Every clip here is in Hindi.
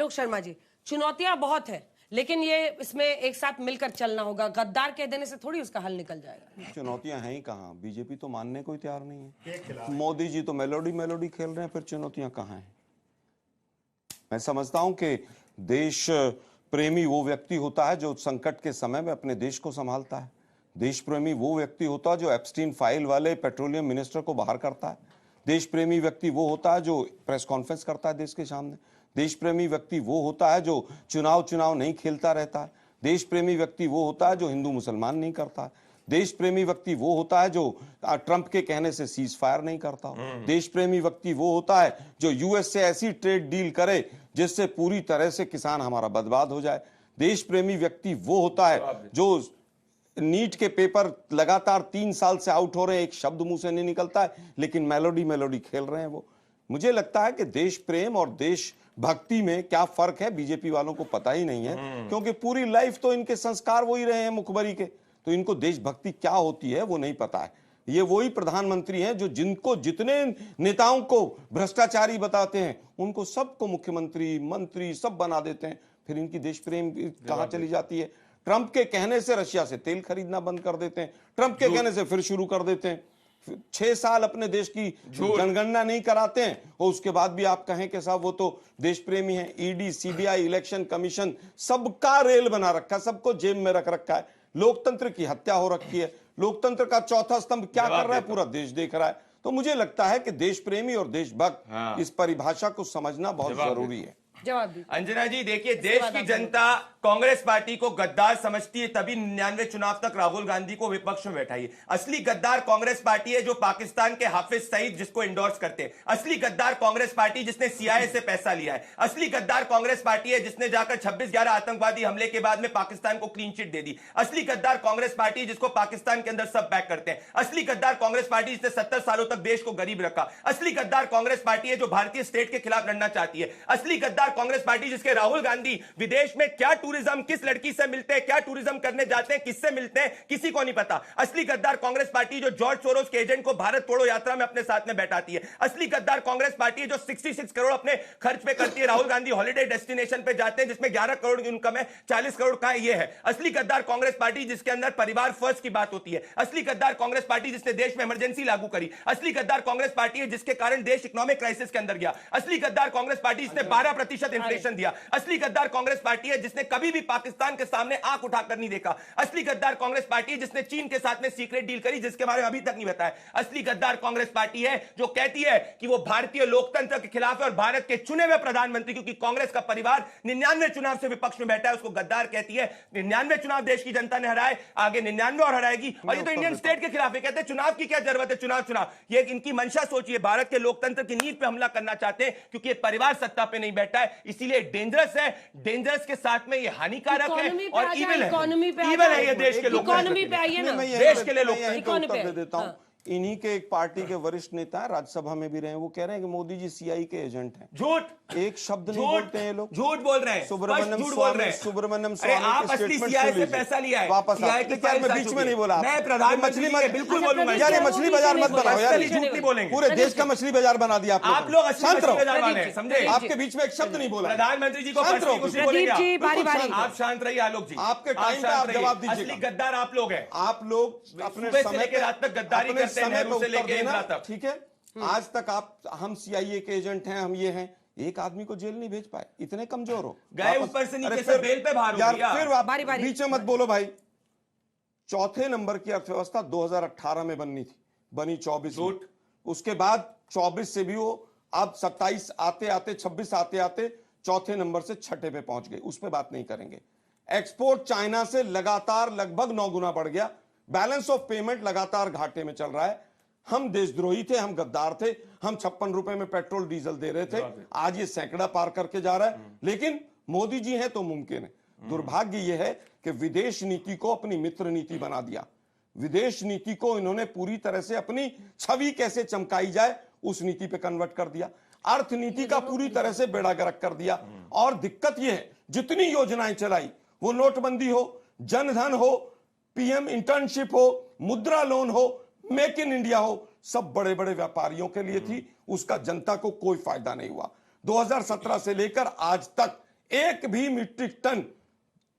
आलोक शर्मा जी, चुनौतियां बहुत है, लेकिन ये इसमें एक साथ मिलकर चलना होगा। गद्दार कह देने से थोड़ी उसका हल निकल जाएगा। चुनौतियां हैं ही कहाँ, बीजेपी तो मानने को ही तैयार नहीं है। मोदी जी तो मेलोडी खेल रहे हैं, फिर चुनौतियां कहाँ हैं? मैं समझता हूं कि देश प्रेमी वो व्यक्ति होता है जो संकट के समय में अपने देश को संभालता है। देश प्रेमी वो व्यक्ति होता है जो एप्स्टीन फाइल वाले पेट्रोलियम मिनिस्टर को बाहर करता है। देश प्रेमी व्यक्ति वो होता है जो प्रेस कॉन्फ्रेंस करता है देश के सामने। देश प्रेमी व्यक्ति वो होता है जो चुनाव नहीं खेलता रहता है। देश प्रेमी व्यक्ति वो होता है जो हिंदू मुसलमान नहीं करता है। देश प्रेमी व्यक्ति वो होता है जो ट्रंप के कहने से सीज फायर नहीं करता। देश प्रेमी व्यक्ति वो होता है जो यूएस से ऐसी ट्रेड डील करे जिससे पूरी तरह से किसान हमारा बर्बाद हो जाए। देश प्रेमी व्यक्ति वो होता है जो नीट के पेपर लगातार 3 साल से आउट हो रहे हैं, एक शब्द मुंह से नहीं निकलता है, लेकिन मेलोडी खेल रहे हैं वो। मुझे लगता है कि देश प्रेम और देश भक्ति में क्या फर्क है बीजेपी वालों को पता ही नहीं है, क्योंकि पूरी लाइफ तो इनके संस्कार वही रहे हैं मुखबरी के, तो इनको देशभक्ति क्या होती है वो नहीं पता है। ये वही प्रधानमंत्री हैं जो जिनको जितने नेताओं को भ्रष्टाचारी बताते हैं उनको सबको मुख्यमंत्री मंत्री सब बना देते हैं, फिर इनकी देश प्रेम कहां चली जाती है? ट्रंप के कहने से रशिया से तेल खरीदना बंद कर देते हैं, ट्रंप के कहने से फिर शुरू कर देते हैं। 6 साल अपने देश की जनगणना नहीं कराते हैं और उसके बाद भी आप कहें कि साहब वो तो देश प्रेमी हैं। ईडी सीबीआई इलेक्शन कमीशन सबका रेल बना रखा है, सबको जेब में रख रखा है। लोकतंत्र की हत्या हो रखी है। लोकतंत्र का चौथा स्तंभ क्या कर रहा है पूरा देश देख रहा है। तो मुझे लगता है कि देश प्रेमी और देशभक्त इस परिभाषा को समझना बहुत जरूरी है। जवाब दी अंजना जी, देखिए देश की जनता कांग्रेस पार्टी को गद्दार समझती है, तभी 99 चुनाव तक राहुल गांधी को विपक्ष में बैठाई है। असली गद्दार कांग्रेस पार्टी है जो पाकिस्तान के हाफिज सईद जिसको इंडोर्स करते हैं। असली गद्दार कांग्रेस पार्टी जिसने सीआईए से पैसा लिया है। असली गद्दार कांग्रेस पार्टी है जिसने जाकर 26/11 आतंकवादी हमले के बाद में पाकिस्तान को क्लीन चिट दे दी। असली गद्दार कांग्रेस पार्टी जिसको पाकिस्तान के अंदर सब बैक करते हैं। असली गद्दार कांग्रेस पार्टी जिसने 70 सालों तक देश को गरीब रखा। असली गद्दार कांग्रेस पार्टी है जो भारतीय स्टेट के खिलाफ लड़ना चाहती है। असली गद्दार कांग्रेस पार्टी जिसके राहुल गांधी विदेश में क्या टूरिज्म, किस लड़की से मिलते हैं, क्या टूरिज्म करने जाते हैं, किससे मिलते हैं, किसी को नहीं पता। असली गद्दार कांग्रेस पार्टी जो जॉर्ज सोरोस के एजेंट को भारत तोड़ो यात्रा में अपने साथ में बैठाती है। असली गद्दार कांग्रेस पार्टी जो 66 करोड़ अपने खर्च पे करती है। राहुल गांधी हॉलिडे डेस्टिनेशन पे जाते हैं जिसमें 11 करोड़ की इनकम है, 40 करोड़ का ये है। असली गद्दार कांग्रेस पार्टी जिसके अंदर परिवार फर्स्ट की बात होती है। असली गद्दार कांग्रेस पार्टी जिसने देश में इमरजेंसी लागू करी। असली गद्दार कांग्रेस पार्टी है जिसके कारण देश इकोनॉमिक क्राइसिस के अंदर गया। असली गद्दार कांग्रेस पार्टी जिसने 12% इंफ्लेशन दिया। असली गद्दार कांग्रेस पार्टी है जिसने कभी भी पाकिस्तान के सामने आंख उठाकर नहीं देखा। असली गद्दार कांग्रेस पार्टी है जिसने चीन के साथ में सीक्रेट डील करी जिसके बारे में अभी तक नहीं बताया। असली गद्दार कांग्रेस पार्टी है जो कहती है कि वो भारतीय लोकतंत्र के खिलाफ है और भारत के चुने हुए प्रधानमंत्री, क्योंकि कांग्रेस का परिवार 99 चुनाव से विपक्ष में बैठा है, उसको गद्दार कहती है। 99 चुनाव देश की जनता ने हराए, आगे 99 और हराएगी। और ये तो इंडियन स्टेट के खिलाफ है। कहते हैं चुनाव की क्या जरूरत है, चुनाव ये इनकी मंशा सोचिए। भारत के लोकतंत्र की नींव पे हमला करना चाहते हैं क्योंकि ये परिवार सत्ता पे नहीं बैठा है, इसीलिए डेंजरस है। डेंजरस के साथ में ये हानिकारक है और इविल है ये देश के लोग। इकोनॉमी पे आइए ना, देश के लिए लोग उत्तर दे देता हूं। इन्हीं के एक पार्टी के वरिष्ठ नेता राज्यसभा में भी रहे, वो कह रहे हैं कि मोदी जी सीआई के एजेंट हैं। झूठ, एक शब्द नहीं बोलते हैं लोग, झूठ बोल रहे हैं। सुब्रमण्यम स्वामी आप असली सीआई से पैसा लिया है वापस। मैं बीच में नहीं बोला, मैं प्रधानमंत्री बिल्कुल बोलूंगा। यार ये मछली बाजार मत बनाओ यार, झूठ नहीं बोलेंगे। पूरे देश का मछली बाजार बना दिया आप लोग। मछली बाजार वाले हैं, समझे? आपके बीच में एक शब्द नहीं बोला। प्रधानमंत्री जी को आप शांत रहिए। आलोक जी आपके टाइम पे आप जवाब दीजिए। असली गद्दार आप लोग हैं। आप लोग अपने समय के रात तक गद्दारी करते हैं, ठीक है। आज तक आप हम सीआईए के एजेंट हैं, हम ये हैं, एक आदमी को जेल नहीं भेज पाए, इतने कमजोर हो गए ऊपर से नीचे से बेल पे भार हो गया। फिर आप बीच में मत बोलो भाई। चौथे नंबर की अर्थव्यवस्था 2018 में बननी थी, बनी 24। उसके बाद 24 से भी वो अब 27 आते आते 26 आते आते चौथे नंबर से छठे पे पहुंच गई। उस पर बात नहीं करेंगे। एक्सपोर्ट चाइना से लगातार लगभग 9 गुना बढ़ गया। बैलेंस ऑफ पेमेंट लगातार घाटे में चल रहा है। हम देशद्रोही थे, हम गद्दार थे, हम 56 रुपए में पेट्रोल डीजल दे रहे थे, आज ये सैकड़ा पार करके जा रहा है। लेकिन मोदी जी हैं तो मुमकिन है। दुर्भाग्य यह है कि विदेश नीति को अपनी मित्र नीति बना दिया। विदेश नीति को इन्होंने पूरी तरह से अपनी छवि कैसे चमकाई जाए उस नीति पे कन्वर्ट कर दिया। अर्थनीति का पूरी तरह से बेड़ा गर्क कर दिया। और दिक्कत यह है, जितनी योजनाएं चलाई, वो नोटबंदी हो, जनधन हो, पीएम इंटर्नशिप हो, मुद्रा लोन हो, मेक इन इंडिया हो, सब बड़े बड़े व्यापारियों के लिए थी। उसका जनता को कोई फायदा नहीं हुआ। 2017 से लेकर आज तक एक भी मीट्रिक टन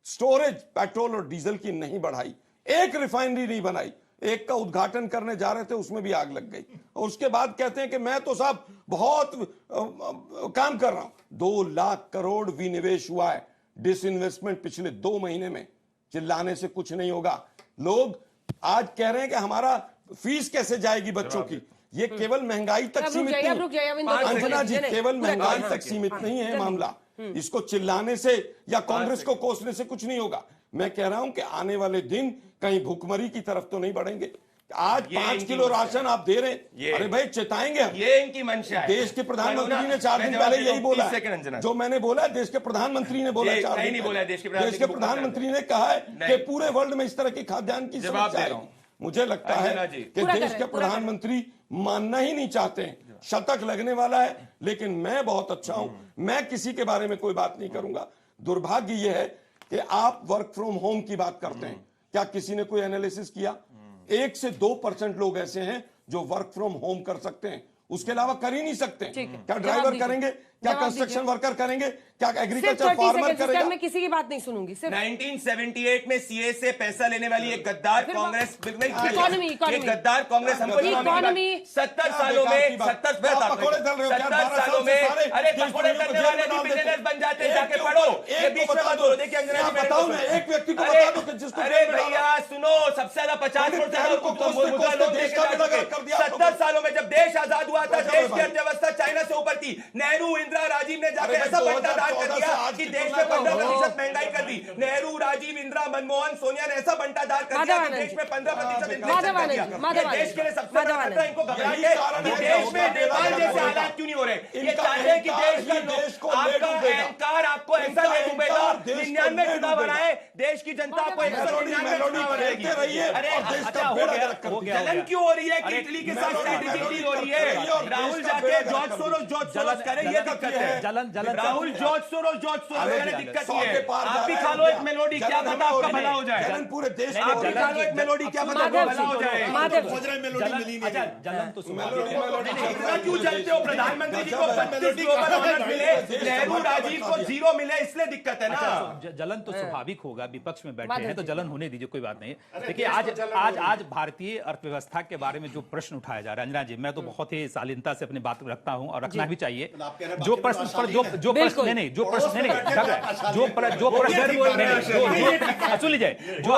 स्टोरेज पेट्रोल और डीजल की नहीं बढ़ाई, एक रिफाइनरी नहीं बनाई। एक का उद्घाटन करने जा रहे थे, उसमें भी आग लग गई, और उसके बाद कहते हैं कि मैं तो साहब बहुत काम कर रहा हूं। 2 लाख करोड़ विनिवेश हुआ है, डिसइन्वेस्टमेंट पिछले 2 महीने में। चिल्लाने से कुछ नहीं होगा। लोग आज कह रहे हैं कि हमारा फीस कैसे जाएगी बच्चों की। ये केवल महंगाई तक सीमित नहीं, अंजना जी, केवल महंगाई तक सीमित नहीं है मामला। इसको चिल्लाने से या कांग्रेस को कोसने से कुछ नहीं होगा। मैं कह रहा हूं कि आने वाले दिन कहीं भुखमरी की तरफ तो नहीं बढ़ेंगे। आज 5 किलो राशन आप दे रहे हैं, अरे भाई चिताएंगे हम। ये इनकी मंशा है। देश के प्रधानमंत्री ने 4 दिन पहले यही बोला है, जो मैंने बोला है, देश के प्रधानमंत्री ने बोला है 4 दिन पहले। देश के प्रधानमंत्री ने कहा है कि पूरे वर्ल्ड में इस तरह की खाद्यान्न की समस्या है। मुझे लगता है कि देश के प्रधानमंत्री मानना ही नहीं चाहते हैं। शतक लगने वाला है, लेकिन मैं बहुत अच्छा हूं, मैं किसी के बारे में कोई बात नहीं करूंगा। दुर्भाग्य यह है कि आप वर्क फ्रॉम होम की बात करते हैं। क्या किसी ने कोई एनालिसिस किया? 1 से 2% लोग ऐसे हैं जो वर्क फ्रॉम होम कर सकते हैं, उसके अलावा कर ही नहीं सकते। क्या ड्राइवर करेंगे? क्या कंस्ट्रक्शन वर्कर करेंगे? क्या एग्रीकल्चर फार्मर करेगा? मैं किसी की बात नहीं सुनूंगी। 1978 में सीए से पैसा लेने वाली एक गद्दार कांग्रेस, इकोनॉमी गद्दार कांग्रेस हमको 70 सालों में 70 सालों में अरे पकोड़े करने वाले भी बिलियनर्स बन जाते हैं। जाके पढ़ो, ये बीच में मत बोलो। देखिए अंग्रेजी में बताओ ना, एक व्यक्ति को बता दो कि जिसको अरे भैया सुनो, सबसे ज्यादा 50% लोग देश का 70 सालों में जब देश आजाद हुआ था, देश की अर्थव्यवस्था चाइना से ऊपर थी। नेहरू, इंदिरा, राजीव ने जाकर ऐसा बंटाधार कर दिया कि देश में 15% महंगाई कर दी। नेहरू, राजीव, इंदिरा, मनमोहन, सोनिया ने ऐसा बंटाधार कर दिया कि देश में 15% इन्फ्लेशन कर दिया। देश के लिए सबसे बड़ा खतरा इनको घबराहट है कि देश में नेपाल जैसे हालात क्यों नहीं हो रहे। ये चाहते हैं कि देश का आपका अहंकार आपको ऐसा ले डूबेगा। 99 चुनाव बनाए, देश की जनता आपको 199 चुनाव बनाएगी। अरे अच्छा हो गया, जलन क्यों हो रही है कि इटली के साथ स्ट्रेटेजी हो रही है? राहुल जाके जॉर्ज सोरोस करे, ये दिक्कत है। राहुल जॉर्ज सोरोस करे, दिक्कत ये है। आप भी खा लो एक मेलोडी, क्या पता आपका भला हो जाए। जलन पूरे देश आप भी खा लो एक मेलोडी, क्या पता आपका भला हो जाए। जलन तो इतना क्यों जलते हो? प्रधानमंत्री जी को 32 ग्लोबल ऑनर्स मिले, नेहरू, राजीव को 0 मिले, इसलिए दिक्कत है ना। जलन तो स्वाभाविक होगा, विपक्ष में बैठे हैं तो जलन होने दीजिए, कोई बात नहीं। देखिए आज भारतीय अर्थव्यवस्था के बारे में जो प्रश्न उठाया जा रहा है, अंजना जी, मैं तो बहुत ही शालीनता से अपनी बात रखता हूं और रखना भी चाहिए। जो प्रश्न सुन लीजिए, जो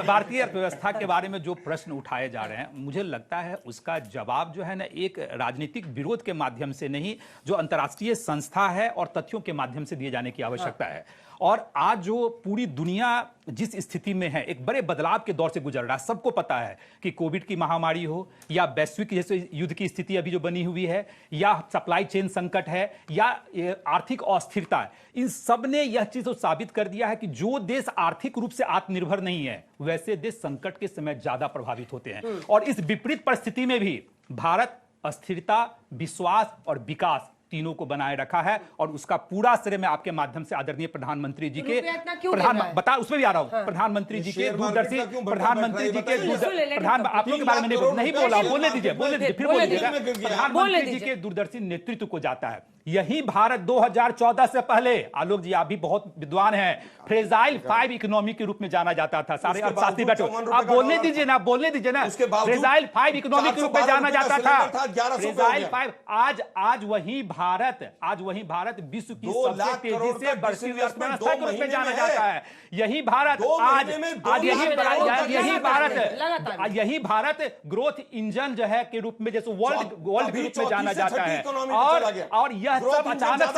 भारतीय अर्थव्यवस्था के बारे में जो प्रश्न उठाए जा रहे हैं, मुझे लगता है उसका जवाब जो है ना, एक राजनीतिक विरोध के माध्यम से नहीं, जो अंतर्राष्ट्रीय संस्था है और तथ्यों के माध्यम से दिए जाने की आवश्यकता है। और आज जो पूरी दुनिया जिस स्थिति में है, एक बड़े बदलाव के दौर से गुजर रहा है। सबको पता है कि कोविड की महामारी हो या वैश्विक जैसे युद्ध की स्थिति अभी जो बनी हुई है, या सप्लाई चेन संकट है, या आर्थिक अस्थिरता है, इन सब ने यह चीज तो साबित कर दिया है कि जो देश आर्थिक रूप से आत्मनिर्भर नहीं है, वैसे देश संकट के समय ज्यादा प्रभावित होते हैं। और इस विपरीत परिस्थिति में भी भारत अस्थिरता, विश्वास और विकास तीनों को बनाए रखा है। और उसका पूरा श्रेय मैं आपके माध्यम से आदरणीय प्रधानमंत्री जी के बता उसमें भी आ रहा हूं, प्रधानमंत्री जी के दूरदर्शी, प्रधानमंत्री जी के आप लोग के बारे में नहीं बोला, बोलने दीजिए फिर बोल दीजिएगा। प्रधानमंत्री जी के दूरदर्शी नेतृत्व को जाता है। यही भारत 2014 से पहले, आलोक जी आप भी बहुत विद्वान हैं, फ्रेजाइल 5 इकोनॉमी के रूप में जाना जाता था। सारे अर्थशास्त्री बैठो, आप बोलने दीजिए ना, फ्रेजाइल 5 इकोनॉमी के रूप में जाना जाता था। फ्रेजाइल 5 आज वही भारत विश्व की सबसे तेजी से बढ़ती हुई अर्थव्यवस्था के रूप में जाना जाता है। यही भारत यही भारत ग्रोथ इंजन जो है के रूप में, जैसे वर्ल्ड के रूप में जाना जाता है। और यह सब अचानक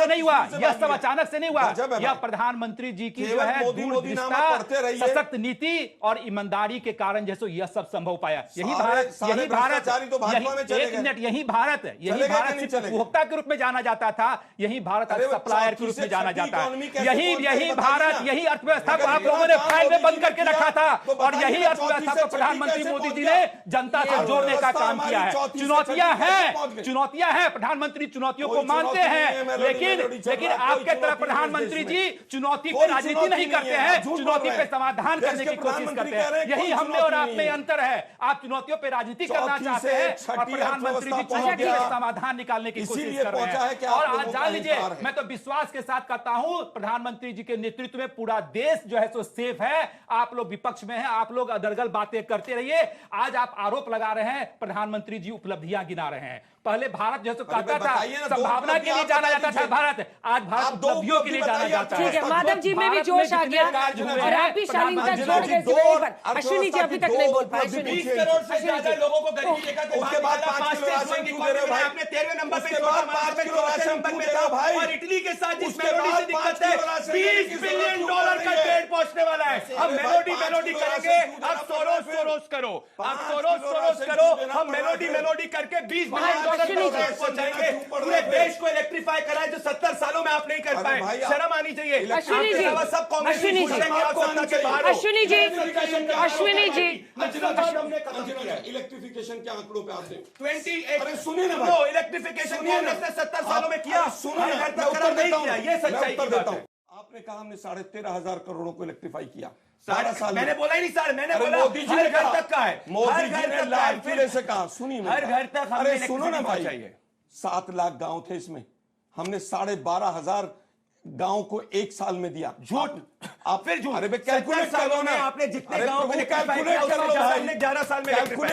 से नहीं हुआ, यह प्रधानमंत्री जी की जो है दूरदृष्टा, सशक्त नीति और ईमानदारी के कारण जैसे यह सब संभव पाया। यही भारत उपभोक्ता के रूप में जाना जाता था, यही भारत सप्लायर के रूप में जाना जाता है। यही भारत, यही अर्थव्यवस्था को आप लोगों ने फाइल में बंद करके रखा था, और यही अर्थव्यवस्था को प्रधानमंत्री मोदी जी ने जनता से जोड़ने का काम किया है। चुनौतियां हैं, प्रधानमंत्री चुनौतियों को मानते हैं, लेकिन आपके तरफ प्रधानमंत्री जी चुनौती पे राजनीति नहीं करते हैं, चुनौती पे समाधान करने की कोशिश करते हैं। यही हम में और आप में अंतर है। आप चुनौतियों पे राजनीति करना चाहते हैं और प्रधानमंत्री जी चुनौती पे समाधान निकालने की कोशिश कर रहे हैं। और आज जान लीजिए, मैं तो विश्वास के साथ कहता हूं प्रधानमंत्री जी के नेतृत्व में पूरा देश जो है सो सेफ है। आप लोग विपक्ष में हैं, आप लोग अदरगल बातें करते रहिए। आज आप आरोप लगा रहे हैं, प्रधानमंत्री जी उपलब्धियां गिना रहे हैं। पहले भारत जो कहता था संभावना के लिए जाना जाता था भारत, आज भारत उपलब्धियों के लिए जाना जाता है। ठीक है, माधव जी में भी जोश आ गया और आप भी शालीनता छोड़ गए इस वजह पर। अश्विनी जी अभी तक नहीं बोल पाए। 20 करोड़ से ज्यादा लोगों को गरीबी रेखा के उसके बाद 5 किलो राशन क्यों दे रहे हो भाई? आपने 13वें नंबर पे, उसके बाद 5 किलो राशन क्यों दे रहे हो भाई? और इटली के साथ जिस उसके मेलोडी बाद से दिक्कत 5 है, किलो राशन देने की 20 जरूरत बिलियन क्यों डॉलर पड़ का रही है? ट्रेड पहुंचने वाला है। अब मेलोडी 5 किलो करेंगे, राशन अब सोरोस करो, अब 5 सोरोस किलो राशन करो, देना हम पड़ रहा है। मेलोडी करके 20 बिलियन डॉलर अश्विनी जी, का पहुंचाएंगे। पूरे देश को इलेक्ट्रीफाई कराए जो 70 सालों में आप नहीं कर अरे पाए। भाई, शर्म आनी चाहिए। अश्विनी जी, सब कांग्रेस अश्विनी जी, अश्विनी जी, अश्विनी जी, इलेक्ट्रिफिकेशन के आंकड़ों पे आते 28 अरे सुनिए ना भाई। इलेक्ट्रिफिकेशन सुनिए ना। कांग्रेस ने 70 सालों में किया। सुनिए ना, हर घर मैं तक उत्तर करा नहीं देता हूं। किया। ये सच्चाई मैं की उत्तर बात देता है। हूं। आपने कहा हमने 13,500 करोड़ों को इलेक्ट्रीफाई किया 12 साल मैंने बोला ही नहीं सर, मैंने अरे बोला मोदी जी हर ने घर कहा। तक का है। मोदी हर जी घर ने तक का लाल है। किले से कहा। सुनिए हर घर तक हमने अरे सुनो ना भाई, चाहिए। 7 लाख गांव थे इसमें, हमने 12,500 गांव को 1 साल में दिया। झूठ। आप फिर झूठ। अरे 70 सालों में आपने जितने गांव को कैलकुलेट कर लो भाई। 11 साल में कैलकुलेट